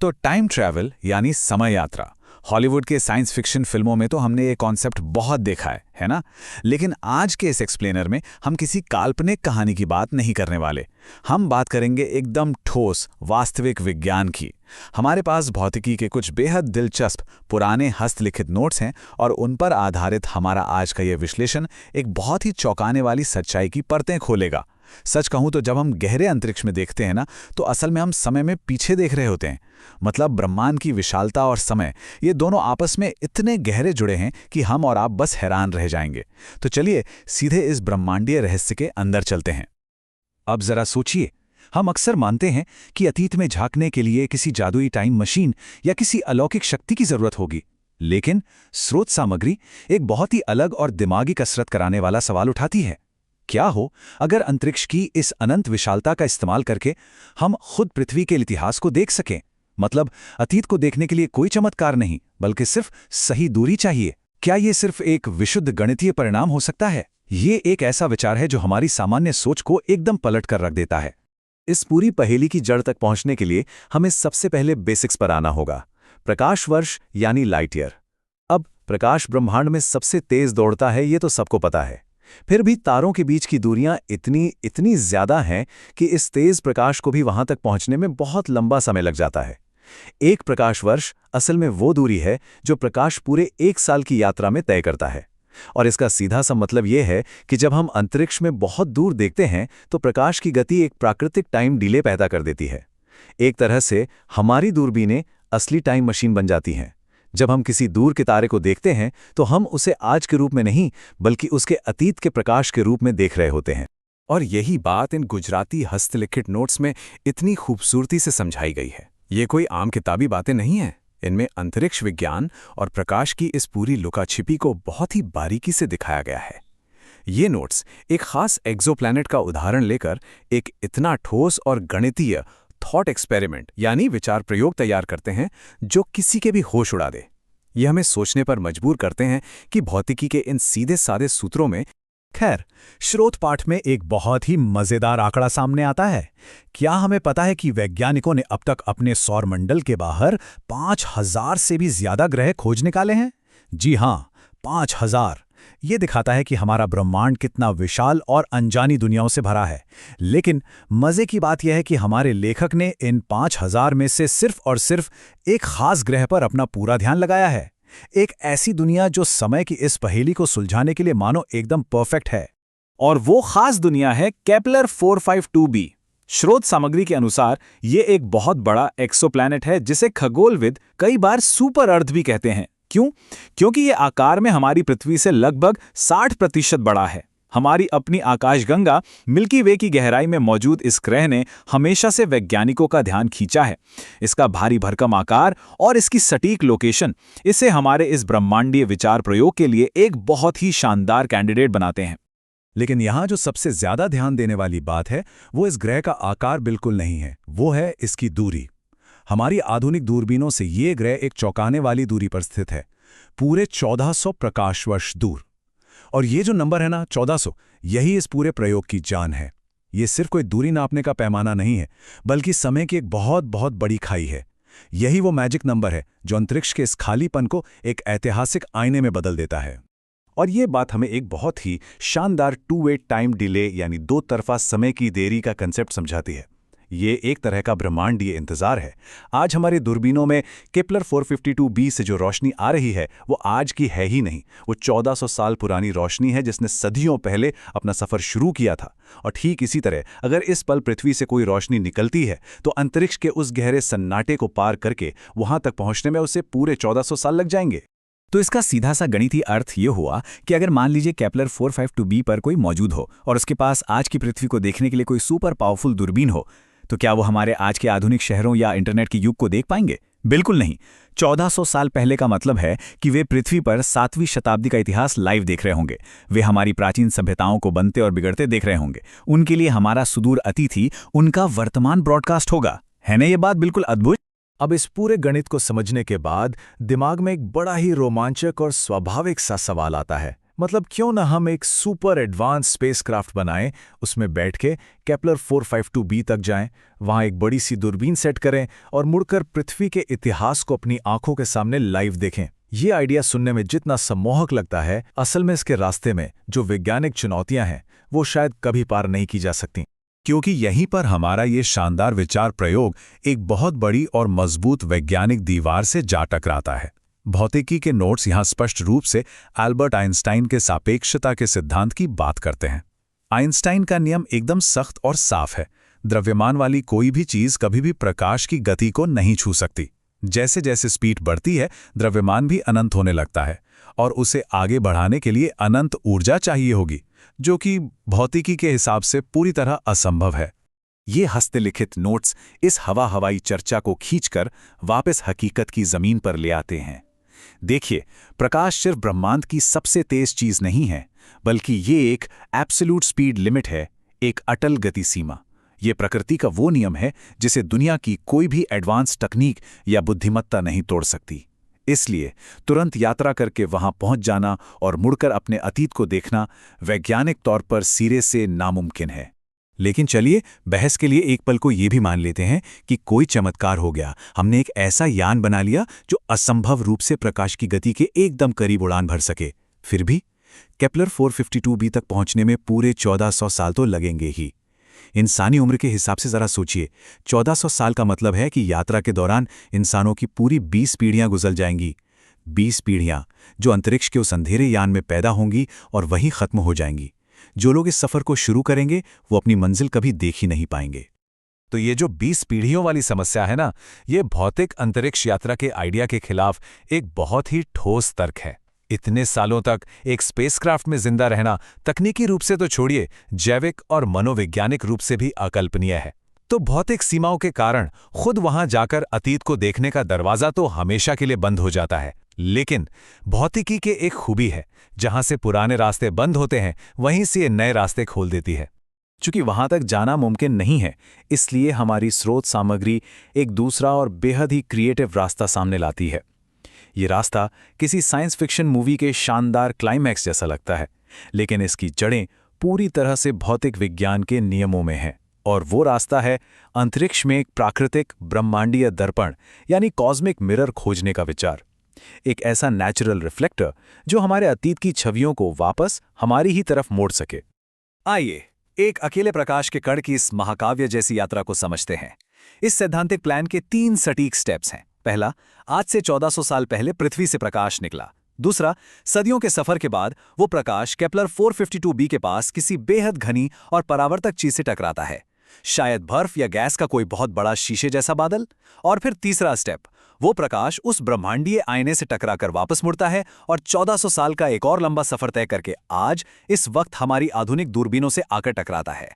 तो time travel यानी समय यात्रा। हॉलीवुड के साइंस फिक्शन फिल्मों में तो हमने ये कॉन्सेप्ट बहुत देखा है ना? लेकिन आज के इस एक्सप्लेनर में हम किसी काल्पनिक कहानी की बात नहीं करने वाले। हम बात करेंगे एकदम ठोस वास्तविक विज्ञान की। हमारे पास भौतिकी के कुछ बेहद दिलचस्प पुराने हस्तलिखित नोट्स हैं और उन पर आधारित हमारा आज का ये विश्लेषण एक बहुत ही चौंकाने वाली सच्चाई की परतें खोलेगा। सच कहूं तो जब हम गहरे अंतरिक्ष में देखते हैं ना, तो असल में हम समय में पीछे देख रहे होते हैं। मतलब ब्रह्मांड की विशालता और समय, ये दोनों आपस में इतने गहरे जुड़े हैं कि हम और आप बस हैरान रह जाएंगे। तो चलिए सीधे इस ब्रह्मांडीय रहस्य के अंदर चलते हैं। अब जरा सोचिए, हम अक्सर मानते हैं कि अतीत में झांकने के लिए किसी जादुई टाइम मशीन या किसी अलौकिक शक्ति की जरूरत होगी। लेकिन स्रोत सामग्री एक बहुत ही अलग और दिमागी कसरत कराने वाला सवाल उठाती है। क्या हो अगर अंतरिक्ष की इस अनंत विशालता का इस्तेमाल करके हम खुद पृथ्वी के इतिहास को देख सकें? मतलब अतीत को देखने के लिए कोई चमत्कार नहीं, बल्कि सिर्फ सही दूरी चाहिए। क्या ये सिर्फ एक विशुद्ध गणितीय परिणाम हो सकता है? ये एक ऐसा विचार है जो हमारी सामान्य सोच को एकदम पलट कर रख देता है। इस पूरी पहेली की जड़ तक पहुंचने के लिए हमें सबसे पहले बेसिक्स पर आना होगा। प्रकाश वर्ष यानी लाइट ईयर। अब प्रकाश ब्रह्मांड में सबसे तेज दौड़ता है, ये तो सबको पता है। फिर भी तारों के बीच की दूरियां इतनी ज्यादा हैं कि इस तेज प्रकाश को भी वहां तक पहुंचने में बहुत लंबा समय लग जाता है। एक प्रकाश वर्ष असल में वो दूरी है जो प्रकाश पूरे 1 साल की यात्रा में तय करता है। और इसका सीधा सा मतलब यह है कि जब हम अंतरिक्ष में बहुत दूर देखते हैं तो प्रकाश की गति एक प्राकृतिक टाइम डिले पैदा कर देती है। एक तरह से हमारी दूरबीनें असली टाइम मशीन बन जाती हैं। जब हम किसी दूर के तारे को देखते हैं तो हम उसे आज के रूप में नहीं, बल्कि उसके अतीत के प्रकाश के रूप में देख रहे होते हैं। और यही बात इन गुजराती हस्तलिखित नोट्स में इतनी खूबसूरती से समझाई गई है। ये कोई आम किताबी बातें नहीं हैं। इनमें अंतरिक्ष विज्ञान और प्रकाश की इस पूरी लुकाछिपी को बहुत ही बारीकी से दिखाया गया है। ये नोट्स एक खास एक्सोप्लैनेट का उदाहरण लेकर एक इतना ठोस और गणितीय थॉट एक्सपेरिमेंट यानी विचार प्रयोग तैयार करते हैं जो किसी के भी होश उड़ा दे। ये हमें सोचने पर मजबूर करते हैं कि भौतिकी के इन सीधे साधे सूत्रों में। खैर, स्रोत पाठ में एक बहुत ही मजेदार आंकड़ा सामने आता है। क्या हमें पता है कि वैज्ञानिकों ने अब तक अपने सौरमंडल के बाहर 5000 से भी ज्यादा ग्रह खोज निकाले हैं? जी हां, 5000। ये दिखाता है कि हमारा ब्रह्मांड कितना विशाल और अनजानी दुनियाओं से भरा है। लेकिन मजे की बात यह है कि हमारे लेखक ने इन 5000 में से सिर्फ और सिर्फ एक खास ग्रह पर अपना पूरा ध्यान लगाया है। एक ऐसी दुनिया जो समय की इस पहेली को सुलझाने के लिए मानो एकदम परफेक्ट है। और वो खास दुनिया है केपलर 452b। स्रोत सामग्री के अनुसार ये एक बहुत बड़ा एक्सोप्लैनेट है जिसे खगोलविद कई बार सुपर अर्थ भी कहते हैं। क्यों? क्योंकि ये आकार में हमारी पृथ्वी से लगभग 60% बड़ा है। हमारी अपनी आकाशगंगा मिल्की वे की गहराई में मौजूद इस ग्रह ने हमेशा से वैज्ञानिकों का ध्यान खींचा है। इसका भारी भरकम आकार और इसकी सटीक लोकेशन इसे हमारे इस ब्रह्मांडीय विचार प्रयोग के लिए एक बहुत ही शानदार कैंडिडेट बनाते हैं। लेकिन यहाँ जो सबसे ज्यादा ध्यान देने वाली बात है वो इस ग्रह का आकार बिल्कुल नहीं है, वो है इसकी दूरी। हमारी आधुनिक दूरबीनों से ये ग्रह एक चौंकाने वाली दूरी पर स्थित है, पूरे 1400 प्रकाश वर्ष दूर। और ये जो नंबर है ना 1400, यही इस पूरे प्रयोग की जान है। ये सिर्फ कोई दूरी नापने का पैमाना नहीं है, बल्कि समय की एक बहुत बहुत बड़ी खाई है। यही वो मैजिक नंबर है जो अंतरिक्ष के इस खालीपन को एक ऐतिहासिक आईने में बदल देता है। और ये बात हमें एक बहुत ही शानदार 2-वे टाइम डिले यानी 2 तरफा समय की देरी का कंसेप्ट समझाती है। ये एक तरह का ब्रह्मांडीय इंतजार है। आज हमारी दूरबीनों में केपलर 452b से जो रोशनी आ रही है वो आज की है ही नहीं, वो 1400 साल पुरानी रोशनी है जिसने सदियों पहले अपना सफर शुरू किया था। और ठीक इसी तरह अगर इस पल पृथ्वी से कोई रोशनी निकलती है तो अंतरिक्ष के उस गहरे सन्नाटे को पार करके वहां तक पहुंचने में उसे पूरे 1400 साल लग जाएंगे। तो इसका सीधा सा गणितीय अर्थ ये हुआ कि अगर मान लीजिए केपलर 452b पर कोई मौजूद हो और उसके पास आज की पृथ्वी को देखने के लिए कोई सुपर पावरफुल दूरबीन हो, तो क्या वो हमारे आज के आधुनिक शहरों या इंटरनेट के युग को देख पाएंगे? बिल्कुल नहीं। 1400 साल पहले का मतलब है कि वे पृथ्वी पर 7वीं शताब्दी का इतिहास लाइव देख रहे होंगे। वे हमारी प्राचीन सभ्यताओं को बनते और बिगड़ते देख रहे होंगे। उनके लिए हमारा सुदूर अतीत उनका वर्तमान ब्रॉडकास्ट होगा। है ना ये बात बिल्कुल अद्भुत? अब इस पूरे गणित को समझने के बाद दिमाग में एक बड़ा ही रोमांचक और स्वाभाविक सा सवाल आता है। मतलब क्यों ना हम एक सुपर एडवांस स्पेसक्राफ्ट बनाएं, उसमें बैठ के केपलर 452b तक जाएं, वहां एक बड़ी सी दूरबीन सेट करें और मुड़कर पृथ्वी के इतिहास को अपनी आंखों के सामने लाइव देखें। ये आइडिया सुनने में जितना सम्मोहक लगता है, असल में इसके रास्ते में जो वैज्ञानिक चुनौतियां हैं वो शायद कभी पार नहीं की जा सकती। क्योंकि यहीं पर हमारा ये शानदार विचार प्रयोग एक बहुत बड़ी और मजबूत वैज्ञानिक दीवार से जा टकराता है। भौतिकी के नोट्स यहाँ स्पष्ट रूप से एल्बर्ट आइंस्टाइन के सापेक्षता के सिद्धांत की बात करते हैं। आइंस्टाइन का नियम एकदम सख्त और साफ है। द्रव्यमान वाली कोई भी चीज कभी भी प्रकाश की गति को नहीं छू सकती। जैसे जैसे स्पीड बढ़ती है, द्रव्यमान भी अनंत होने लगता है और उसे आगे बढ़ाने के लिए अनंत ऊर्जा चाहिए होगी, जो कि भौतिकी के हिसाब से पूरी तरह असंभव है। ये हस्तलिखित नोट्स इस हवाई चर्चा को खींचकर वापस हकीकत की जमीन पर ले आते हैं। देखिए, प्रकाश सिर्फ ब्रह्मांड की सबसे तेज चीज नहीं है, बल्कि ये एक एब्सोल्यूट स्पीड लिमिट है, एक अटल गति सीमा। ये प्रकृति का वो नियम है जिसे दुनिया की कोई भी एडवांस तकनीक या बुद्धिमत्ता नहीं तोड़ सकती। इसलिए तुरंत यात्रा करके वहां पहुंच जाना और मुड़कर अपने अतीत को देखना वैज्ञानिक तौर पर सिरे से नामुमकिन है। लेकिन चलिए, बहस के लिए एक पल को ये भी मान लेते हैं कि कोई चमत्कार हो गया, हमने एक ऐसा यान बना लिया जो असंभव रूप से प्रकाश की गति के एकदम करीब उड़ान भर सके। फिर भी केपलर 452b तक पहुंचने में पूरे 1400 साल तो लगेंगे ही। इंसानी उम्र के हिसाब से जरा सोचिए, 1400 साल का मतलब है कि यात्रा के दौरान इंसानों की पूरी 20 पीढ़ियां गुजर जाएंगी। 20 पीढ़ियां जो अंतरिक्ष के उस अंधेरे यान में पैदा होंगी और वहीं खत्म हो जाएंगी। जो लोग इस सफर को शुरू करेंगे वो अपनी मंजिल कभी देख ही नहीं पाएंगे। तो ये जो 20 पीढ़ियों वाली समस्या है ना, ये भौतिक अंतरिक्ष यात्रा के आइडिया के खिलाफ एक बहुत ही ठोस तर्क है। इतने सालों तक एक स्पेसक्राफ्ट में जिंदा रहना तकनीकी रूप से तो छोड़िए, जैविक और मनोवैज्ञानिक रूप से भी अकल्पनीय है। तो भौतिक सीमाओं के कारण खुद वहां जाकर अतीत को देखने का दरवाजा तो हमेशा के लिए बंद हो जाता है। लेकिन भौतिकी के एक खूबी है, जहां से पुराने रास्ते बंद होते हैं वहीं से ये नए रास्ते खोल देती है। चूंकि वहां तक जाना मुमकिन नहीं है, इसलिए हमारी स्रोत सामग्री एक दूसरा और बेहद ही क्रिएटिव रास्ता सामने लाती है। ये रास्ता किसी साइंस फिक्शन मूवी के शानदार क्लाइमैक्स जैसा लगता है, लेकिन इसकी जड़ें पूरी तरह से भौतिक विज्ञान के नियमों में हैं। और वो रास्ता है अंतरिक्ष में एक प्राकृतिक ब्रह्मांडीय दर्पण यानी कॉस्मिक मिरर खोजने का विचार। एक ऐसा नेचुरल रिफ्लेक्टर जो हमारे अतीत की छवियों को वापस हमारी ही तरफ मोड़ सके। आइए एक अकेले प्रकाश के कण की इस महाकाव्य जैसी यात्रा को समझते हैं। इस सैद्धांतिक प्लान के 3 सटीक स्टेप्स हैं। पहला, आज से 1400 साल पहले पृथ्वी से प्रकाश निकला। दूसरा, सदियों के सफर के बाद वो प्रकाश केपलर 452b के पास किसी बेहद घनी और परावर्तक चीज से टकराता है, शायद बर्फ या गैस का कोई बहुत बड़ा शीशे जैसा बादल। और फिर तीसरा स्टेप, वो प्रकाश उस ब्रह्मांडीय आईने से टकराकर वापस मुड़ता है और 1400 साल का एक और लंबा सफर तय करके आज इस वक्त हमारी आधुनिक दूरबीनों से आकर टकराता है।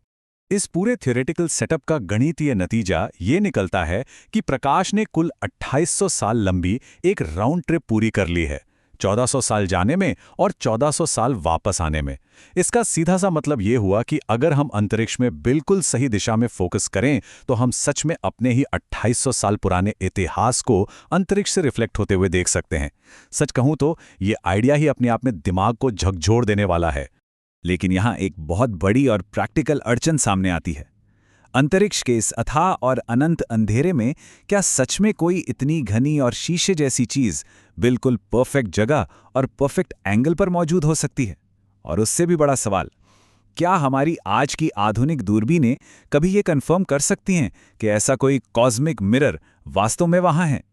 इस पूरे थ्योरेटिकल सेटअप का गणितीय नतीजा ये निकलता है कि प्रकाश ने कुल 2800 साल लंबी एक राउंड ट्रिप पूरी कर ली है, 1400 साल जाने में और 1400 साल वापस आने में। इसका सीधा सा मतलब ये हुआ कि अगर हम अंतरिक्ष में बिल्कुल सही दिशा में फोकस करें तो हम सच में अपने ही 2800 साल पुराने इतिहास को अंतरिक्ष से रिफ्लेक्ट होते हुए देख सकते हैं। सच कहूं तो ये आइडिया ही अपने आप में दिमाग को झकझोर देने वाला है। लेकिन यहाँ एक बहुत बड़ी और प्रैक्टिकल अड़चन सामने आती है। अंतरिक्ष के इस अथाह और अनंत अंधेरे में क्या सच में कोई इतनी घनी और शीशे जैसी चीज बिल्कुल परफेक्ट जगह और परफेक्ट एंगल पर मौजूद हो सकती है? और उससे भी बड़ा सवाल, क्या हमारी आज की आधुनिक दूरबीनें कभी ये कंफर्म कर सकती हैं कि ऐसा कोई कॉस्मिक मिरर वास्तव में वहां है?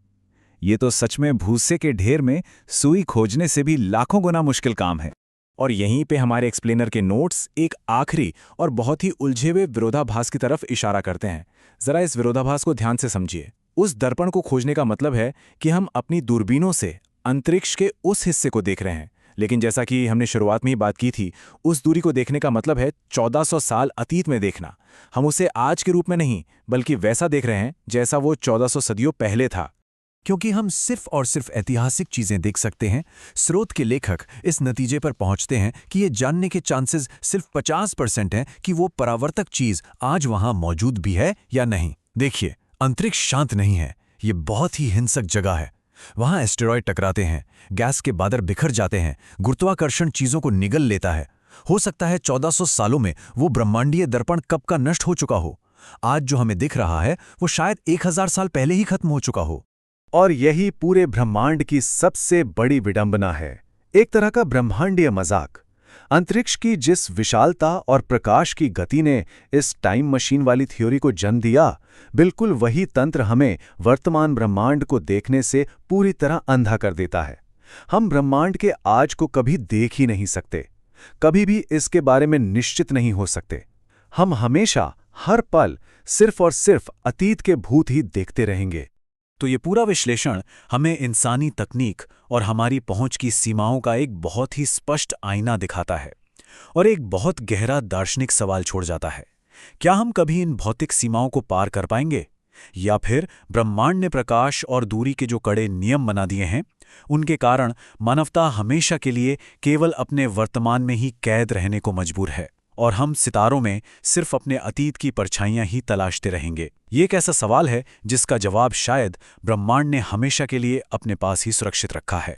ये तो सच में भूसे के ढेर में सुई खोजने से भी लाखों गुना मुश्किल काम है। और यहीं पे हमारे एक्सप्लेनर के नोट्स एक आखिरी और बहुत ही उलझे हुए विरोधाभास की तरफ इशारा करते हैं। जरा इस विरोधाभास को ध्यान से समझिए। उस दर्पण को खोजने का मतलब है कि हम अपनी दूरबीनों से अंतरिक्ष के उस हिस्से को देख रहे हैं, लेकिन जैसा कि हमने शुरुआत में ही बात की थी, उस दूरी को देखने का मतलब है 1400 साल अतीत में देखना। हम उसे आज के रूप में नहीं, बल्कि वैसा देख रहे हैं जैसा वो 1400 सदियों पहले था। क्योंकि हम सिर्फ और सिर्फ ऐतिहासिक चीजें देख सकते हैं, स्रोत के लेखक इस नतीजे पर पहुंचते हैं कि ये जानने के चांसेस सिर्फ 50% हैं कि वो परावर्तक चीज आज वहां मौजूद भी है या नहीं। देखिए, अंतरिक्ष शांत नहीं है, ये बहुत ही हिंसक जगह है। वहां एस्टेरॉयड टकराते हैं, गैस के बादल बिखर जाते हैं, गुरुत्वाकर्षण चीजों को निगल लेता है। हो सकता है 1400 सालों में वो ब्रह्मांडीय दर्पण कब का नष्ट हो चुका हो। आज जो हमें दिख रहा है वो शायद 1000 साल पहले ही खत्म हो चुका हो। और यही पूरे ब्रह्मांड की सबसे बड़ी विडंबना है, एक तरह का ब्रह्मांडीय मजाक। अंतरिक्ष की जिस विशालता और प्रकाश की गति ने इस टाइम मशीन वाली थ्योरी को जन्म दिया, बिल्कुल वही तंत्र हमें वर्तमान ब्रह्मांड को देखने से पूरी तरह अंधा कर देता है। हम ब्रह्मांड के आज को कभी देख ही नहीं सकते, कभी भी इसके बारे में निश्चित नहीं हो सकते। हम हमेशा हर पल सिर्फ और सिर्फ अतीत के भूत ही देखते रहेंगे। तो ये पूरा विश्लेषण हमें इंसानी तकनीक और हमारी पहुंच की सीमाओं का एक बहुत ही स्पष्ट आईना दिखाता है और एक बहुत गहरा दार्शनिक सवाल छोड़ जाता है। क्या हम कभी इन भौतिक सीमाओं को पार कर पाएंगे, या फिर ब्रह्मांड ने प्रकाश और दूरी के जो कड़े नियम बना दिए हैं उनके कारण मानवता हमेशा के लिए केवल अपने वर्तमान में ही कैद रहने को मजबूर है और हम सितारों में सिर्फ अपने अतीत की परछाइयां ही तलाशते रहेंगे? ये एक ऐसा सवाल है जिसका जवाब शायद ब्रह्मांड ने हमेशा के लिए अपने पास ही सुरक्षित रखा है।